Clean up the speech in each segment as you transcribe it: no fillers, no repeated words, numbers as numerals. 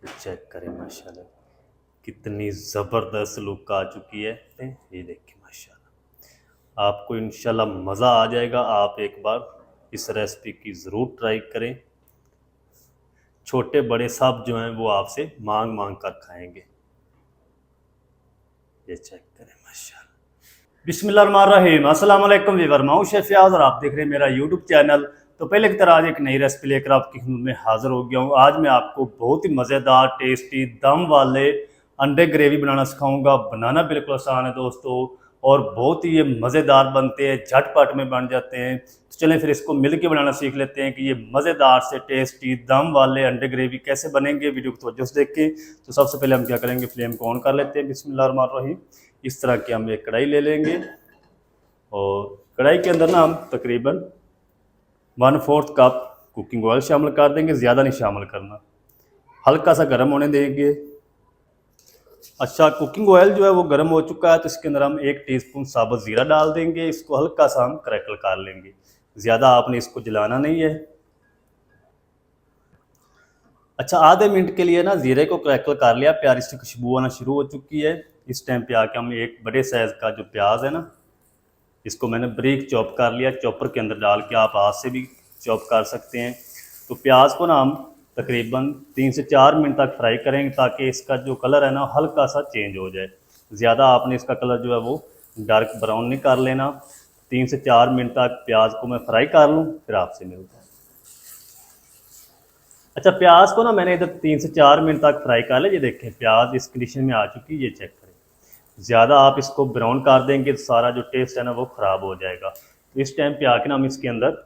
Check करें माशाल्लाह कितनी ज़बरदस्त लुक आ चुकी है। ये देखिए माशाल्लाह आपको इंशाल्लाह मज़ा आ जाएगा। आप एक बार इस रेसिपी की ज़रूर ट्राई करें। छोटे बड़े सब जो हैं वो आपसे मांग मांग कर खाएंगे। ये चेक करें माशाल्लाह। बिस्मिल्लाहिर्रहमानिर्रहीम। अस्सलाम वालेकुम वीवर, मैं हूं शेफ फयाज और आप देख रहे हैं मेरा यूट्यूब चैनल। तो पहले की तरह आज एक नई रेसिपी लेकर आपकी खिदमत में हाजिर हो गया हूं। आज मैं आपको बहुत ही मज़ेदार टेस्टी दम वाले अंडे ग्रेवी बनाना सिखाऊंगा। बनाना बिल्कुल आसान है दोस्तों और बहुत ही ये मज़ेदार बनते हैं, झटपट में बन जाते हैं। तो चलें फिर इसको मिल के बनाना सीख लेते हैं कि ये मज़ेदार से टेस्टी दम वाले अंडे ग्रेवी कैसे बनेंगे। वीडियो को तवज्जो से देखें। तो सबसे पहले हम क्या करेंगे, फ्लेम को ऑन कर लेते हैं। बिस्मिल्लाहिर्रहमानिर्रहीम। इस तरह की हम एक कढ़ाई ले लेंगे और कढ़ाई के अंदर ना हम तकरीबन 1/4 कप कुकिंग ऑयल शामिल कर देंगे। ज़्यादा नहीं शामिल करना, हल्का सा गर्म होने देंगे। अच्छा, कुकिंग ऑयल जो है वो गर्म हो चुका है तो इसके अंदर हम 1 टीस्पून साबुत ज़ीरा डाल देंगे। इसको हल्का सा हम क्रैकल कर लेंगे, ज़्यादा आपने इसको जलाना नहीं है। अच्छा, आधे मिनट के लिए ना ज़ीरे को क्रैकल कर लिया, प्यारी सी खुशबू आना शुरू हो चुकी है। इस टाइम पे आके हम एक बड़े साइज़ का जो प्याज है ना, इसको मैंने बारीक चॉप कर लिया। चॉपर के अंदर डाल के आप हाथ से भी चॉप कर सकते हैं। तो प्याज को ना हम तकरीबन 3 से 4 मिनट तक फ्राई करेंगे ताकि इसका जो कलर है ना हल्का सा चेंज हो जाए। ज़्यादा आपने इसका कलर जो है वो डार्क ब्राउन नहीं कर लेना। 3 से 4 मिनट तक प्याज को मैं फ्राई कर लूँ, फिर आपसे मिलता है। अच्छा, प्याज को ना मैंने इधर 3 से 4 मिनट तक फ्राई कर लिया। ये देखें प्याज इस कंडीशन में आ चुकी है। ये चेक करें, ज़्यादा आप इसको ब्राउन कर देंगे तो सारा जो टेस्ट है ना वो ख़राब हो जाएगा। तो इस टाइम पे आके ना हम इसके अंदर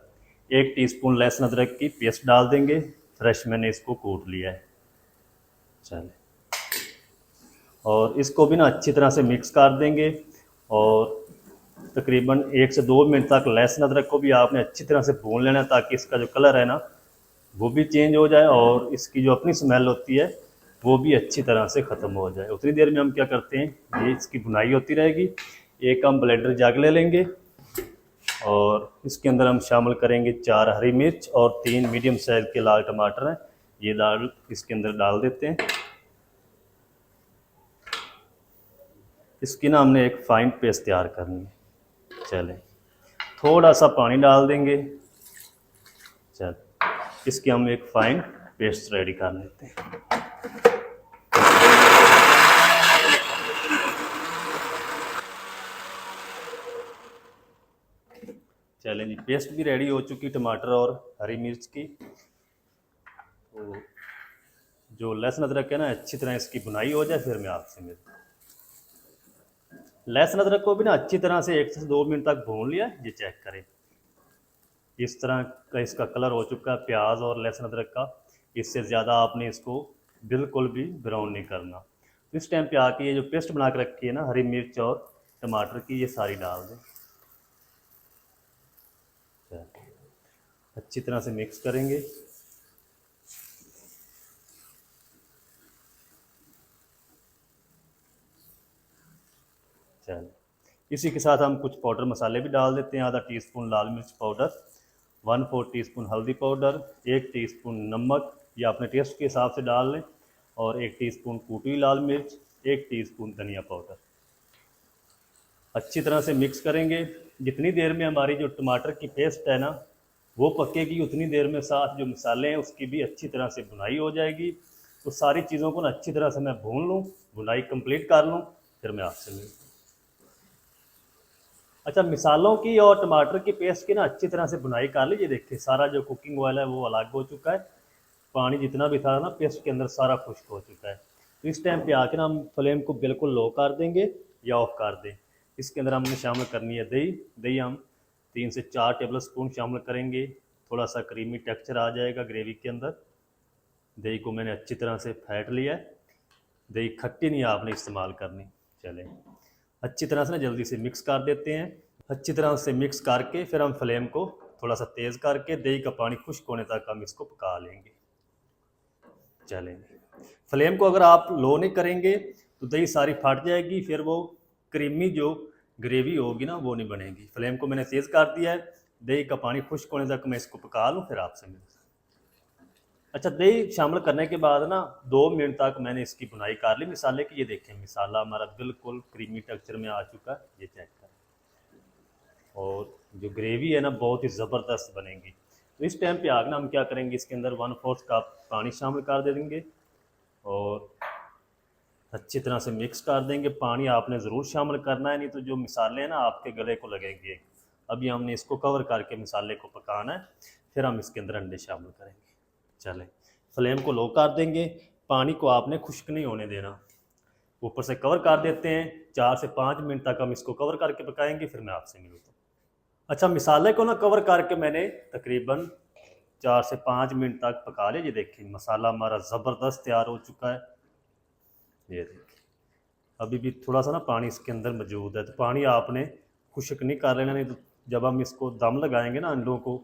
1 टीस्पून लहसुन अदरक की पेस्ट डाल देंगे। फ्रेश मैंने इसको कूट लिया है। चले, और इसको भी ना अच्छी तरह से मिक्स कर देंगे और तकरीबन 1 से 2 मिनट तक लहसुन अदरक को भी आपने अच्छी तरह से भून लेना है ताकि इसका जो कलर है ना वो भी चेंज हो जाए और इसकी जो अपनी स्मेल होती है वो भी अच्छी तरह से ख़त्म हो जाए। उतनी देर में हम क्या करते हैं, ये इसकी भुनाई होती रहेगी। एक हम ब्लेंडर जग ले लेंगे और इसके अंदर हम शामिल करेंगे 4 हरी मिर्च और 3 मीडियम साइज़ के लाल टमाटर हैं। ये दाल इसके अंदर डाल देते हैं। इसकी ना हमने एक फ़ाइन पेस्ट तैयार करनी है। चलें, थोड़ा सा पानी डाल देंगे। चल, इसकी हम एक फ़ाइन पेस्ट रेडी कर लेते हैं। चलें जी, पेस्ट भी रेडी हो चुकी टमाटर और हरी मिर्च की। तो जो लहसुन अदरक है ना अच्छी तरह इसकी भुनाई हो जाए, फिर मैं आपसे मिलता हूँ। लहसुन अदरक को भी ना अच्छी तरह से 1 से 2 मिनट तक भून लिया। ये चेक करें, इस तरह का इसका कलर हो चुका है प्याज और लहसुन अदरक का। इससे ज़्यादा आपने इसको बिल्कुल भी ब्राउन नहीं करना। तो इस टाइम पे आके ये जो पेस्ट बना के रखी है ना हरी मिर्च और टमाटर की, ये सारी डाल दें। अच्छी तरह से मिक्स करेंगे। चल, इसी के साथ हम कुछ पाउडर मसाले भी डाल देते हैं। आधा टीस्पून लाल मिर्च पाउडर, 1/4 टीस्पून हल्दी पाउडर, 1 टीस्पून नमक, ये अपने टेस्ट के हिसाब से डाल लें, और 1 टीस्पून कूटी हुई लाल मिर्च, 1 टीस्पून धनिया पाउडर। अच्छी तरह से मिक्स करेंगे। जितनी देर में हमारी जो टमाटर की पेस्ट है ना वो पकेगी, उतनी देर में साथ जो मसाले हैं उसकी भी अच्छी तरह से भुनाई हो जाएगी। तो सारी चीज़ों को ना अच्छी तरह से मैं भून लूँ, भुनाई कंप्लीट कर लूँ, फिर मैं आपसे मिलूँ। अच्छा, मिसालों की और टमाटर की पेस्ट की ना अच्छी तरह से भुनाई कर लीजिए। देखिए सारा जो कुकिंग ऑयल है वो अलग हो चुका है। पानी जितना भी था ना पेस्ट के अंदर सारा खुश्क हो चुका है। तो इस टाइम पे आके ना हम फ्लेम को बिल्कुल लो कर देंगे या ऑफ कर दें। इसके अंदर हमने शामिल करनी है दही। दही हम 3 से 4 टेबल स्पून शामिल करेंगे। थोड़ा सा क्रीमी टेक्सचर आ जाएगा ग्रेवी के अंदर। दही को मैंने अच्छी तरह से फेंट लिया है। दही खट्टी नहीं आपने इस्तेमाल करनी। चलें, अच्छी तरह से ना जल्दी से मिक्स कर देते हैं। अच्छी तरह से मिक्स करके फिर हम फ्लेम को थोड़ा सा तेज़ करके दही का पानी खुश्क होने तक हम इसको पका लेंगे। चलेंगे, फ्लेम को अगर आप लो नहीं करेंगे तो दही सारी फट जाएगी, फिर वो क्रीमी जो ग्रेवी होगी ना वो नहीं बनेगी। फ्लेम को मैंने तेज़ कर दिया है। दही का पानी खुश्क होने तक मैं इसको पका लूँ, फिर आपसे मिलूँ। अच्छा, दही शामिल करने के बाद ना 2 मिनट तक मैंने इसकी बुनाई कर ली मिसाले की। ये देखें मिसाला हमारा बिल्कुल क्रीमी टेक्सचर में आ चुका है, ये चेक करें। और जो ग्रेवी है ना बहुत ही ज़बरदस्त बनेगी। तो इस टाइम पे आगे ना हम क्या करेंगे, इसके अंदर 1/4 कप पानी शामिल कर दे देंगे और अच्छी तरह से मिक्स कर देंगे। पानी आपने ज़रूर शामिल करना है, नहीं तो जो मिसाले हैं ना आपके गले को लगेंगे। अभी हमने इसको कवर करके मिसाले को पकाना है, फिर हम इसके अंदर अंडे शामिल करेंगे। चलें, फ्लेम को लो कर देंगे। पानी को आपने खुश्क नहीं होने देना। ऊपर से कवर कर देते हैं। 4 से 5 मिनट तक हम इसको कवर करके पकाएंगे, फिर मैं आपसे मिलूँगा। अच्छा, मिसाले को ना कवर करके मैंने तकरीबन 4 से 5 मिनट तक पका लिया। ये देखिए मसाला हमारा ज़बरदस्त तैयार हो चुका है। ये देखिए अभी भी थोड़ा सा ना पानी इसके अंदर मौजूद है, तो पानी आपने खुश्क नहीं कर लेना, नहीं तो जब हम इसको दम लगाएंगे ना अंडों को,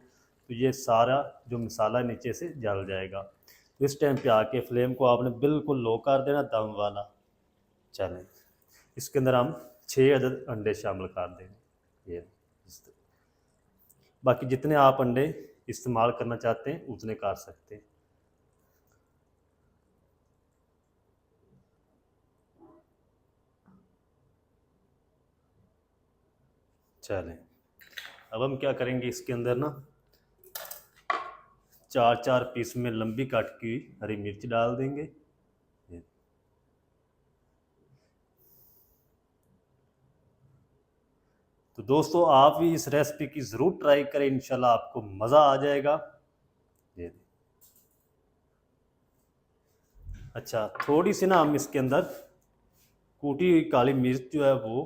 तो ये सारा जो मसाला नीचे से जल जाएगा। तो इस टाइम पे आके फ्लेम को आपने बिल्कुल लो कर देना, दम वाला। चलें, इसके अंदर हम 6 अदद अंडे शामिल कर देंगे। ये बाकी जितने आप अंडे इस्तेमाल करना चाहते हैं उतने कर सकते हैं। चलें, अब हम क्या करेंगे, इसके अंदर ना 4-4 पीस में लंबी काट की हरी मिर्च डाल देंगे। तो दोस्तों आप भी इस रेसिपी की ज़रूर ट्राई करें, इंशाल्लाह आपको मज़ा आ जाएगा। ये अच्छा, थोड़ी सी ना हम इसके अंदर कूटी हुई काली मिर्च जो है वो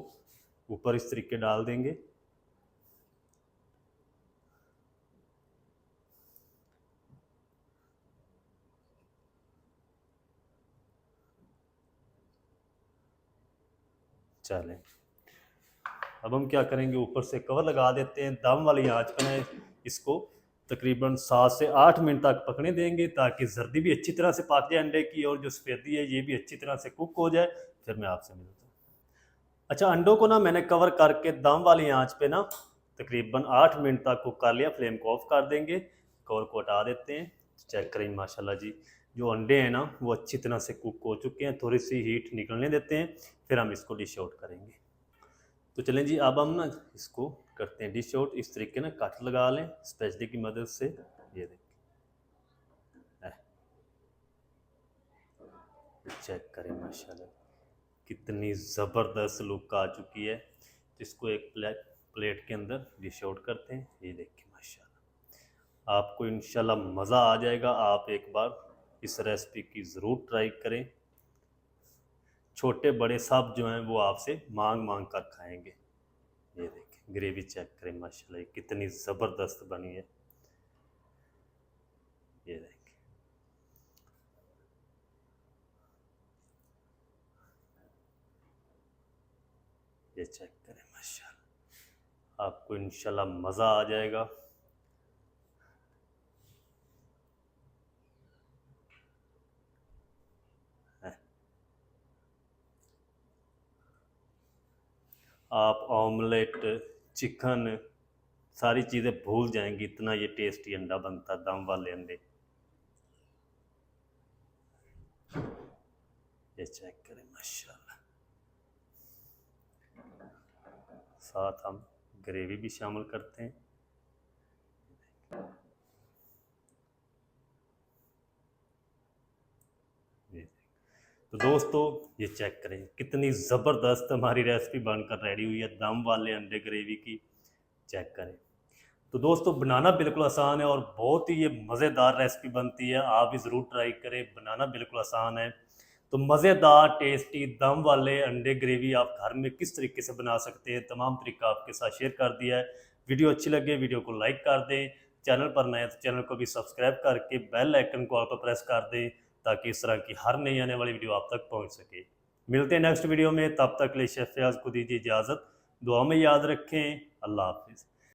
ऊपर इस तरीके डाल देंगे। चलें, अब हम क्या करेंगे, ऊपर से कवर लगा देते हैं। दम वाली आंच पर ना इसको तकरीबन 7 से 8 मिनट तक पकने देंगे, ताकि जर्दी भी अच्छी तरह से पक जाए अंडे की, और जो सफ़ेदी है ये भी अच्छी तरह से कुक हो जाए। फिर मैं आपसे मिलता हूँ। अच्छा, अंडों को ना मैंने कवर करके दम वाली आंच पे ना तकरीबन 8 मिनट तक कुक कर लिया। फ्लेम को ऑफ कर देंगे, कवर को हटा देते हैं। चेक करें माशाल्लाह जी, जो अंडे हैं ना वो अच्छी तरह से कुक हो चुके हैं। थोड़ी सी हीट निकलने देते हैं, फिर हम इसको डिश आउट करेंगे। तो चलें जी, अब हम ना इसको करते हैं डिश आउट। इस तरीके ना कट लगा लें स्पैचुला की मदद से। ये देखिए, चेक करें माशाल्लाह कितनी ज़बरदस्त लुक आ चुकी है। तो इसको एक प्लेट के अंदर डिश आउट करते हैं। ये देखिए माशाल्लाह आपको इंशाल्लाह मज़ा आ जाएगा। आप एक बार इस रेसिपी की ज़रूर ट्राई करें। छोटे बड़े सब जो हैं वो आपसे मांग मांग कर खाएंगे। ये देखिए ग्रेवी चेक करें माशाल्लाह कितनी ज़बरदस्त बनी है। ये देखिए, ये चेक करें माशाल्लाह आपको इंशाल्लाह मज़ा आ जाएगा। आप ऑमलेट, चिकन, सारी चीज़ें भूल जाएंगी, इतना ये टेस्टी अंडा बनता है, दम वाले अंडे। ये चेक करें माशाल्लाह, साथ हम ग्रेवी भी शामिल करते हैं। ये तो दोस्तों ये चेक करें कितनी ज़बरदस्त हमारी रेसिपी बनकर रेडी हुई है, दम वाले अंडे ग्रेवी की। चेक करें। तो दोस्तों बनाना बिल्कुल आसान है और बहुत ही ये मज़ेदार रेसिपी बनती है। आप भी ज़रूर ट्राई करें, बनाना बिल्कुल आसान है। तो मज़ेदार टेस्टी दम वाले अंडे ग्रेवी आप घर में किस तरीके से बना सकते हैं, तमाम तरीका आपके साथ शेयर कर दिया है। वीडियो अच्छी लगे वीडियो को लाइक कर दें। चैनल पर नए तो चैनल को भी सब्सक्राइब करके बेल आइकन को ऑल पर प्रेस कर दें, ताकि इस तरह की हर नई आने वाली वीडियो आप तक पहुँच सके। मिलते हैं नेक्स्ट वीडियो में, तब तक के लिए शेफ फयाज को दीजिए इजाज़त। दुआ में याद रखें। अल्लाह हाफिज़।